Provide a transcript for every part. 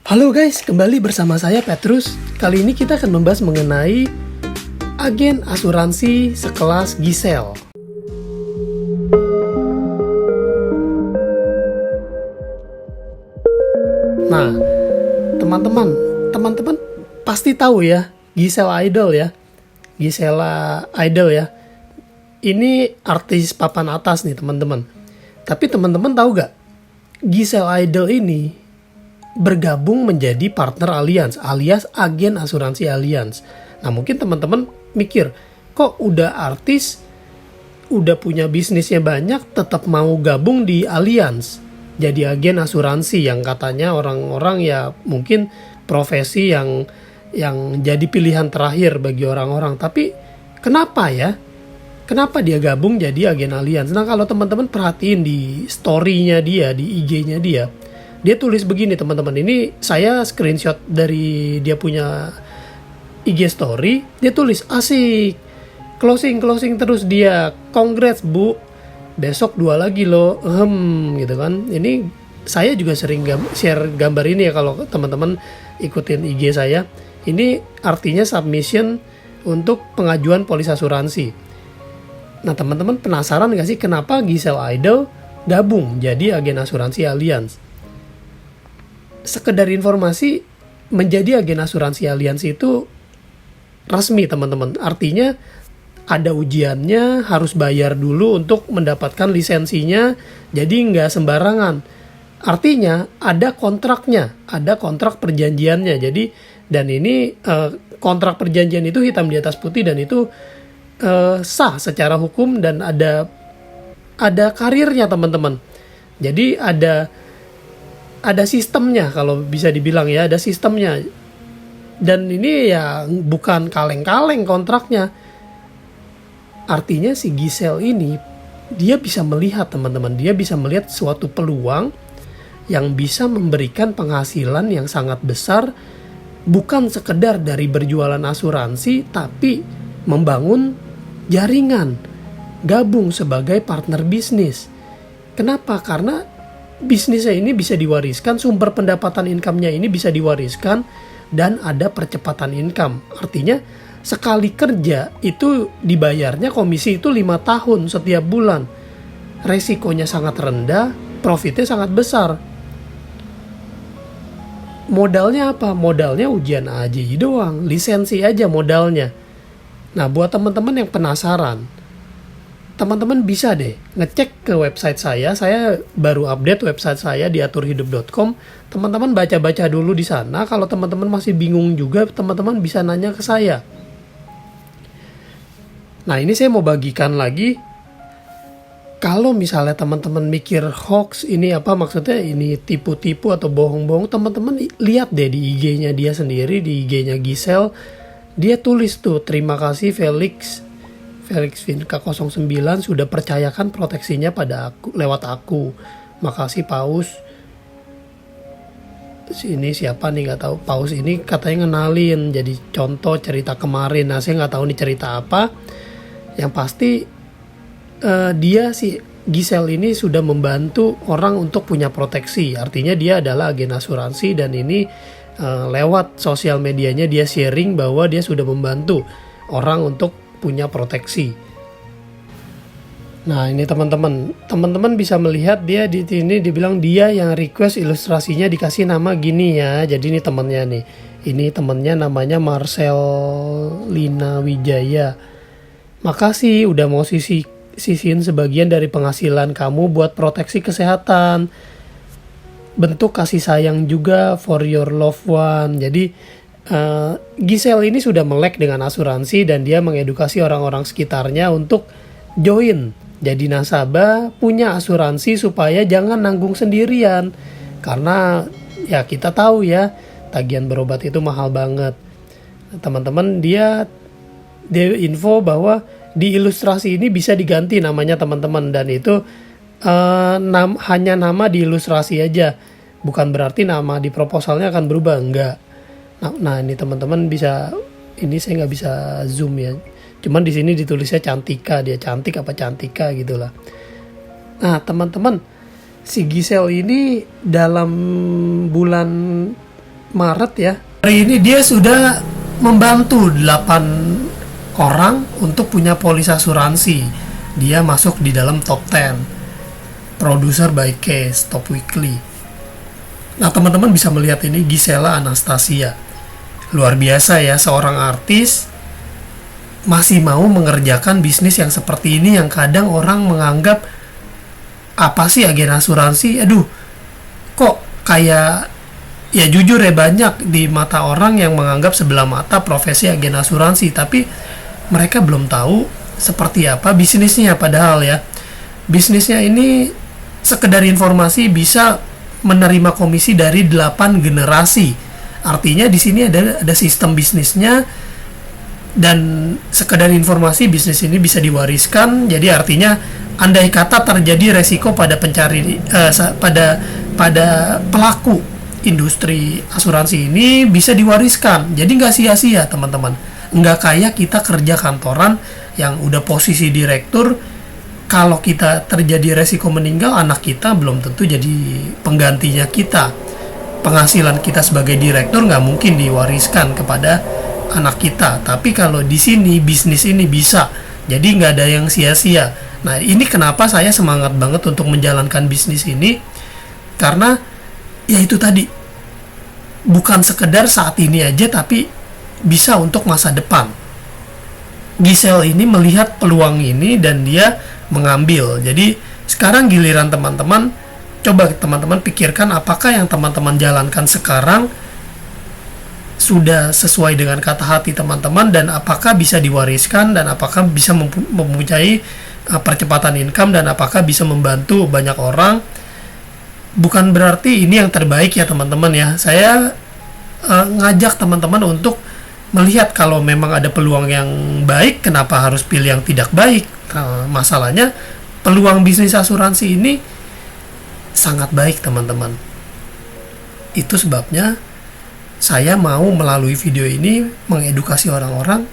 Halo guys, kembali bersama saya Petrus. Kali ini kita akan membahas mengenai agen asuransi sekelas Gisel. Nah, teman-teman pasti tahu ya, Gisel Idol ya. Gisela Idol ya. Ini artis papan atas nih teman-teman. Tapi teman-teman tahu gak? Gisel Idol ini bergabung menjadi partner Allianz alias agen asuransi Allianz. Nah mungkin teman-teman mikir, kok udah artis, udah punya bisnisnya banyak, tetap mau gabung di Allianz jadi agen asuransi yang katanya orang-orang ya mungkin profesi yang jadi pilihan terakhir bagi orang-orang. Tapi kenapa ya? Kenapa dia gabung jadi agen Allianz? Nah kalau teman-teman perhatiin di story-nya dia, di IG-nya dia tulis begini teman-teman. Ini saya screenshot dari dia punya IG story. Dia tulis asik, closing terus dia. Congrats bu, besok 2 lagi loh. Gitu kan. Ini saya juga sering share gambar ini ya kalau teman-teman ikutin IG saya. Ini artinya submission untuk pengajuan polis asuransi. Nah teman-teman penasaran gak sih kenapa Gisel Idol gabung jadi agen asuransi Allianz? Sekedar informasi, menjadi agen asuransi Allianz itu resmi teman-teman. Artinya ada ujiannya, harus bayar dulu untuk mendapatkan lisensinya, jadi nggak sembarangan. Artinya ada kontraknya, ada kontrak perjanjiannya. Jadi dan ini kontrak perjanjian itu hitam di atas putih dan itu sah secara hukum dan ada karirnya teman-teman. Jadi ada sistemnya kalau bisa dibilang ya, ada sistemnya. Dan ini ya bukan kaleng-kaleng kontraknya. Artinya si Gisel ini dia bisa melihat teman-teman, dia bisa melihat suatu peluang yang bisa memberikan penghasilan yang sangat besar, bukan sekedar dari berjualan asuransi tapi membangun jaringan, gabung sebagai partner bisnis. Kenapa? Karena bisnisnya ini bisa diwariskan, sumber pendapatan income-nya ini bisa diwariskan dan ada percepatan income. Artinya sekali kerja itu dibayarnya komisi itu 5 tahun setiap bulan. Resikonya sangat rendah, profitnya sangat besar. Modalnya apa? Modalnya ujian AJI doang, lisensi aja modalnya. Nah buat teman-teman yang penasaran, teman-teman bisa deh ngecek ke website saya baru update website saya di aturhidup.com. Teman-teman baca-baca dulu di sana. Kalau teman-teman masih bingung juga, teman-teman bisa nanya ke saya. Nah ini saya mau bagikan lagi. Kalau misalnya teman-teman mikir hoax ini apa maksudnya, ini tipu-tipu atau bohong-bohong, teman-teman lihat deh di IG-nya dia sendiri, di IG-nya Gisel. Dia tulis tuh, terima kasih Felix Vinka 09 sudah percayakan proteksinya pada aku lewat aku. Makasih Paus. Ini siapa nih nggak tahu. Paus ini katanya ngenalin jadi contoh cerita kemarin. Nah saya nggak tahu nih cerita apa. Yang pasti dia si Gisel ini sudah membantu orang untuk punya proteksi. Artinya dia adalah agen asuransi dan ini lewat sosial medianya dia sharing bahwa dia sudah membantu orang untuk punya proteksi. Nah ini teman-teman bisa melihat dia di sini dibilang dia yang request ilustrasinya dikasih nama gini ya. Jadi ini temannya nih. Ini temannya namanya Marcel Lina Wijaya. Makasih udah mau sisihin sebagian dari penghasilan kamu buat proteksi kesehatan. Bentuk kasih sayang juga for your loved one. Jadi Gisel ini sudah melek dengan asuransi dan dia mengedukasi orang-orang sekitarnya untuk join jadi nasabah punya asuransi supaya jangan nanggung sendirian. Karena ya kita tahu ya tagihan berobat itu mahal banget. Teman-teman dia info bahwa di ilustrasi ini bisa diganti namanya teman-teman dan itu hanya nama di ilustrasi aja, bukan berarti nama di proposalnya akan berubah, enggak. Nah ini teman-teman bisa, ini saya nggak bisa zoom ya, cuman di sini ditulisnya Cantika, dia cantik apa Cantika gitulah. Nah teman-teman, si Gisel ini dalam bulan Maret ya. Hari ini dia sudah membantu 8 orang untuk punya polis asuransi. Dia masuk di dalam top 10 producer by Case Top Weekly. Nah, teman-teman bisa melihat ini Gisela Anastasia. Luar biasa ya, seorang artis masih mau mengerjakan bisnis yang seperti ini, yang kadang orang menganggap apa sih agen asuransi? Aduh, kok kayak, ya jujur ya, banyak di mata orang yang menganggap sebelah mata profesi agen asuransi, tapi mereka belum tahu seperti apa bisnisnya. Padahal ya, bisnisnya ini sekedar informasi bisa menerima komisi dari 8 generasi. Artinya di sini ada sistem bisnisnya, dan sekedar informasi bisnis ini bisa diwariskan. Jadi artinya andai kata terjadi resiko pada pada pelaku industri asuransi ini, bisa diwariskan. Jadi nggak sia-sia teman-teman. Nggak kayak kita kerja kantoran yang udah posisi direktur, kalau kita terjadi resiko meninggal, anak kita belum tentu jadi penggantinya kita. Penghasilan kita sebagai direktur nggak mungkin diwariskan kepada anak kita. Tapi kalau di sini bisnis ini bisa, jadi nggak ada yang sia-sia. Nah, ini kenapa saya semangat banget untuk menjalankan bisnis ini, karena ya itu tadi, bukan sekedar saat ini aja, tapi bisa untuk masa depan. Giselle ini melihat peluang ini dan dia mengambil. Jadi sekarang giliran teman-teman. Coba teman-teman pikirkan, apakah yang teman-teman jalankan sekarang sudah sesuai dengan kata hati teman-teman, dan apakah bisa diwariskan, dan apakah bisa mempunyai percepatan income, dan apakah bisa membantu banyak orang. Bukan berarti ini yang terbaik ya teman-teman ya. Saya ngajak teman-teman untuk melihat kalau memang ada peluang yang baik, kenapa harus pilih yang tidak baik. Masalahnya peluang bisnis asuransi ini sangat baik teman-teman. Itu sebabnya saya mau melalui video ini mengedukasi orang-orang.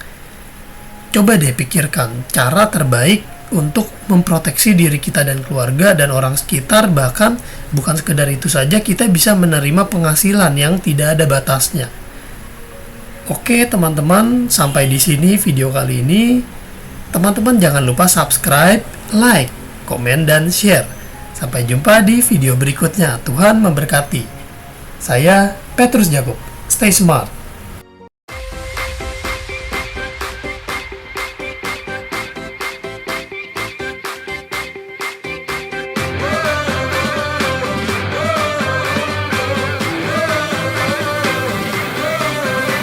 Coba deh pikirkan cara terbaik untuk memproteksi diri kita dan keluarga dan orang sekitar. Bahkan bukan sekedar itu saja, kita bisa menerima penghasilan yang tidak ada batasnya. Oke teman-teman, sampai di sini video kali ini. Teman-teman jangan lupa subscribe, like, komen, dan share. Sampai jumpa di video berikutnya. Tuhan memberkati. Saya Petrus Jacob. Stay smart.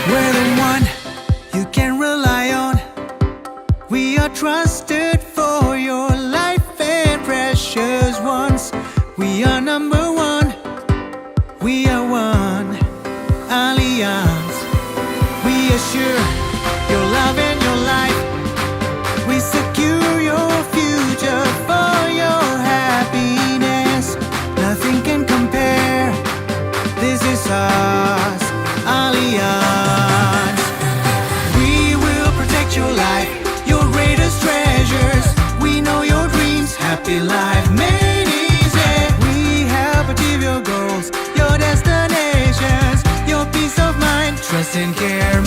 We're the one you can rely on. We are trusted for your life and precious ones. We are number one. We are one alliance. We assure your love and your life. We secure your future for your happiness. Nothing can compare. This is us, Allianz. We will protect your life, your greatest treasures. We know your dreams, happy life made easy. We help achieve your goals, your destinations, your peace of mind, trust and care.